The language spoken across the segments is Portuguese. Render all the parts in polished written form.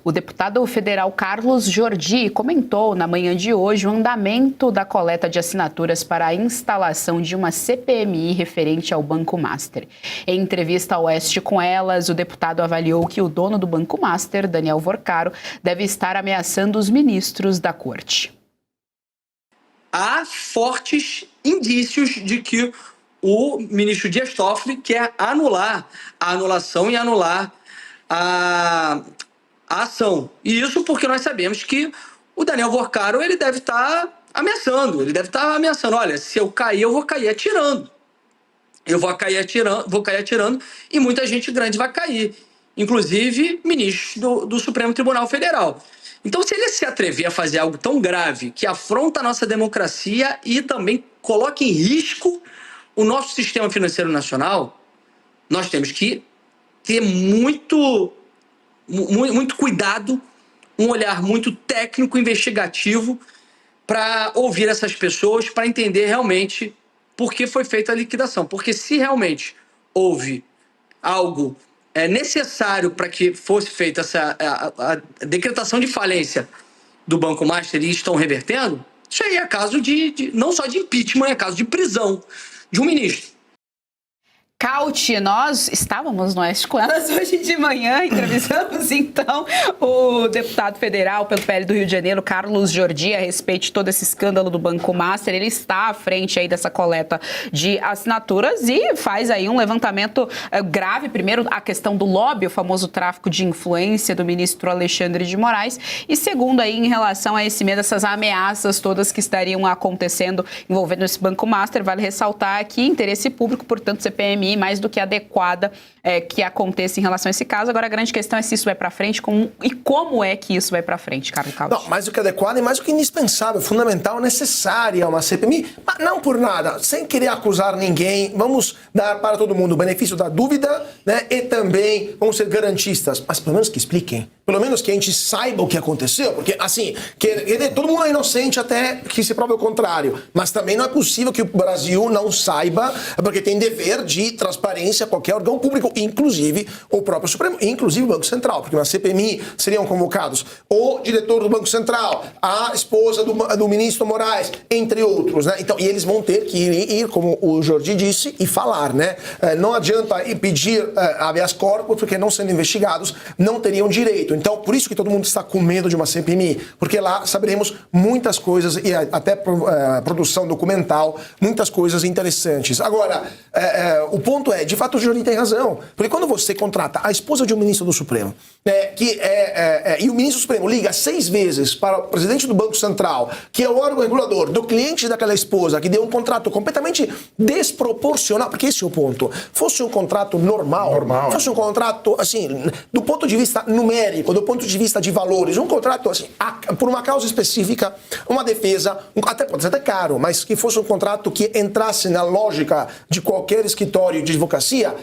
O deputado federal Carlos Jordi comentou na manhã de hoje o andamento da coleta de assinaturas para a instalação de uma CPMI referente ao Banco Master. Em entrevista ao Oeste com Elas, o deputado avaliou que o dono do Banco Master, Daniel Vorcaro, deve estar ameaçando os ministros da corte. Há fortes indícios de que o ministro Dias Toffoli quer anular a anulação e anular a ação. E isso porque nós sabemos que o Daniel Vorcaro ele deve estar ameaçando. Olha, se eu cair, eu vou cair atirando. Eu vou cair atirando e muita gente grande vai cair. Inclusive ministros do Supremo Tribunal Federal. Então, se ele se atrever a fazer algo tão grave que afronta a nossa democracia e também coloca em risco o nosso sistema financeiro nacional, nós temos que ter muito cuidado, um olhar muito técnico, investigativo, para ouvir essas pessoas, para entender realmente por que foi feita a liquidação. Porque se realmente houve algo necessário para que fosse feita a decretação de falência do Banco Master e estão revertendo, isso aí é caso não só de impeachment, é caso de prisão de um ministro. Caute, nós estávamos no Oeste com Elas hoje de manhã, entrevistamos então o deputado federal pelo PL do Rio de Janeiro, Carlos Jordi, a respeito de todo esse escândalo do Banco Master. Ele está à frente aí dessa coleta de assinaturas e faz aí um levantamento grave. Primeiro, a questão do lobby, o famoso tráfico de influência do ministro Alexandre de Moraes, e segundo aí em relação a esse medo, essas ameaças todas que estariam acontecendo envolvendo esse Banco Master. Vale ressaltar que interesse público, portanto, CPMI mais do que adequada que aconteça em relação a esse caso. Agora, a grande questão é se isso vai para frente e como é que isso vai para frente, Carlos Caute. Não, mais do que adequada e mais do que indispensável, fundamental, necessária uma CPMI, mas não por nada, sem querer acusar ninguém, vamos dar para todo mundo o benefício da dúvida, né, e também vamos ser garantistas, mas pelo menos que expliquem, pelo menos que a gente saiba o que aconteceu, porque assim, todo mundo é inocente até que se prove o contrário, mas também não é possível que o Brasil não saiba, porque tem dever de transparência a qualquer órgão público, inclusive o próprio Supremo, inclusive o Banco Central, porque na CPMI seriam convocados o diretor do Banco Central, a esposa do ministro Moraes, entre outros, né? Então, e eles vão ter que ir, como o Jordi disse, e falar, né? Não adianta pedir habeas corpus, porque não sendo investigados, não teriam direito. Então, por isso que todo mundo está com medo de uma CPMI, porque lá saberemos muitas coisas, e até produção documental, muitas coisas interessantes. Agora, o ponto é, de fato, o Jordi tem razão, porque quando você contrata a esposa de um ministro do Supremo, e o ministro do Supremo liga 6 vezes para o presidente do Banco Central, que é o órgão regulador do cliente daquela esposa, que deu um contrato completamente desproporcional, porque esse é o ponto. Fosse um contrato normal. Fosse um contrato, assim, do ponto de vista numérico, do ponto de vista de valores, um contrato, assim, por uma causa específica, uma defesa, até pode ser até caro, mas que fosse um contrato que entrasse na lógica de qualquer escritório de advocacia,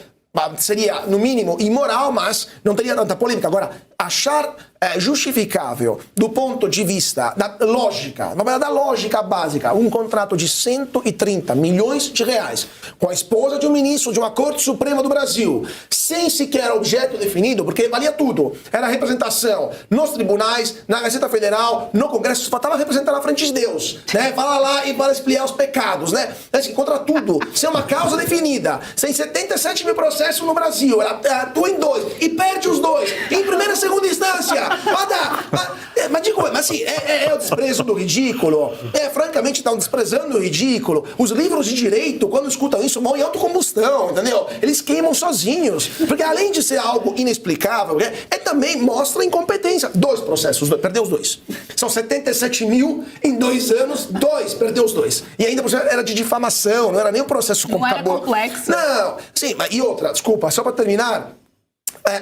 seria, no mínimo, imoral, mas não teria tanta polêmica. Agora, achar justificável, do ponto de vista da lógica, da lógica básica, um contrato de 130 milhões de reais com a esposa de um ministro de uma Corte Suprema do Brasil, sem sequer objeto definido, porque valia tudo. Era representação nos tribunais, na Receita Federal, no Congresso, só faltava representar na frente de Deus, né? Fala lá e para expiar os pecados, né? Assim, contra tudo, sem uma causa definida, sem 77 mil processos no Brasil, ela atua em 2 e perde os 2, em primeira e segunda instância. Mas digo, assim, é o desprezo do ridículo. Francamente, estão desprezando o ridículo. Os livros de direito, quando escutam isso, vão em autocombustão, entendeu? Eles queimam sozinhos. Porque além de ser algo inexplicável, também mostra incompetência. 2 processos, perdeu os 2. São 77 mil em 2 anos, perdeu os 2. E ainda era de difamação, não era nem um processo não era complexo. Não, sim, e outra, desculpa, só para terminar.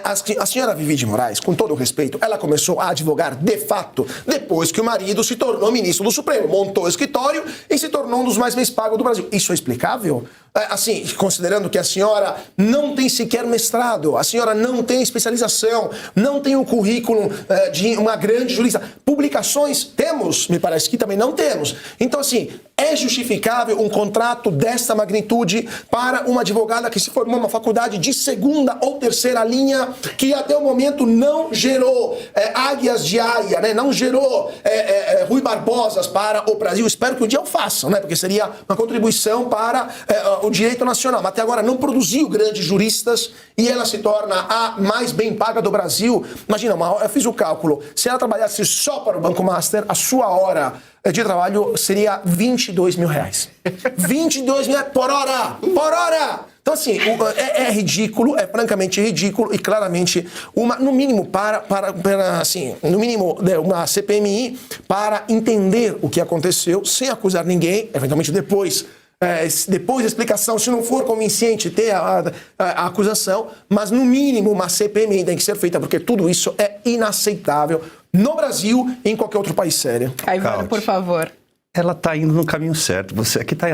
A senhora Vivi de Moraes, com todo o respeito, ela começou a advogar de fato depois que o marido se tornou ministro do Supremo, montou o escritório e se tornou um dos mais bem pagos do Brasil. Isso é explicável? assim, considerando que a senhora não tem sequer mestrado, a senhora não tem especialização, não tem um currículo de uma grande jurista. Publicações temos, me parece que também não temos. Então, assim, é justificável um contrato desta magnitude para uma advogada que se formou numa faculdade de segunda ou terceira linha, que até o momento não gerou águias de área, né? Não gerou Rui Barbosas para o Brasil. Espero que um dia o façam, né? Porque seria uma contribuição para o direito nacional. Mas até agora não produziu grandes juristas e ela se torna a mais bem paga do Brasil. Imagina, eu fiz o cálculo. Se ela trabalhasse só para o Banco Master, a sua hora de trabalho seria 22 mil reais. 22 mil por hora! Por hora! Então, assim, é ridículo, é francamente ridículo e claramente no mínimo no mínimo uma CPMI para entender o que aconteceu sem acusar ninguém, eventualmente depois da explicação, se não for convincente ter a acusação, mas no mínimo uma CPMI tem que ser feita porque tudo isso é inaceitável no Brasil e em qualquer outro país sério. Caivano, por favor. Ela está indo no caminho certo. Você aqui está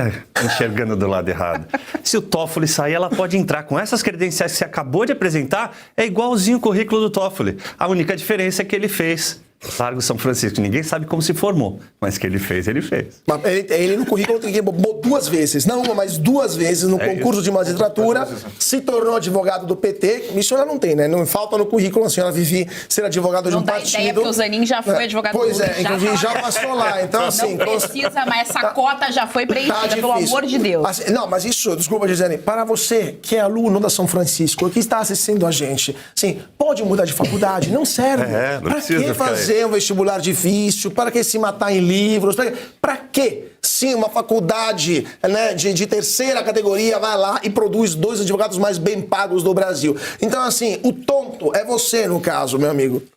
enxergando do lado errado. Se o TOEFL sair, ela pode entrar com essas credenciais que você acabou de apresentar. É igualzinho o currículo do TOEFL. A única diferença é que ele fez Largo São Francisco. Ninguém sabe como se formou, mas que ele fez, ele fez. Mas ele no currículo botou 2 vezes, não uma, mas 2 vezes no concurso de magistratura, se tornou advogado do PT. Isso ela não tem, né? Não falta no currículo a senhora Vivi ser advogado de um partido. Não dá ideia, porque o Zanin já foi advogado do Pois é, inclusive já passou lá. Então, assim... Não precisa, mas essa cota já foi preenchida, pelo amor de Deus. Assim, não, mas isso, desculpa, Gisele, para você que é aluno da São Francisco, que está assistindo a gente, assim, pode mudar de faculdade, não serve. Não precisa que fazer um vestibular difícil? Para que se matar em livros? Para que? Sim, uma faculdade, né, de terceira categoria vai lá e produz 2 advogados mais bem pagos do Brasil. Então, assim, o tonto é você, no caso, meu amigo.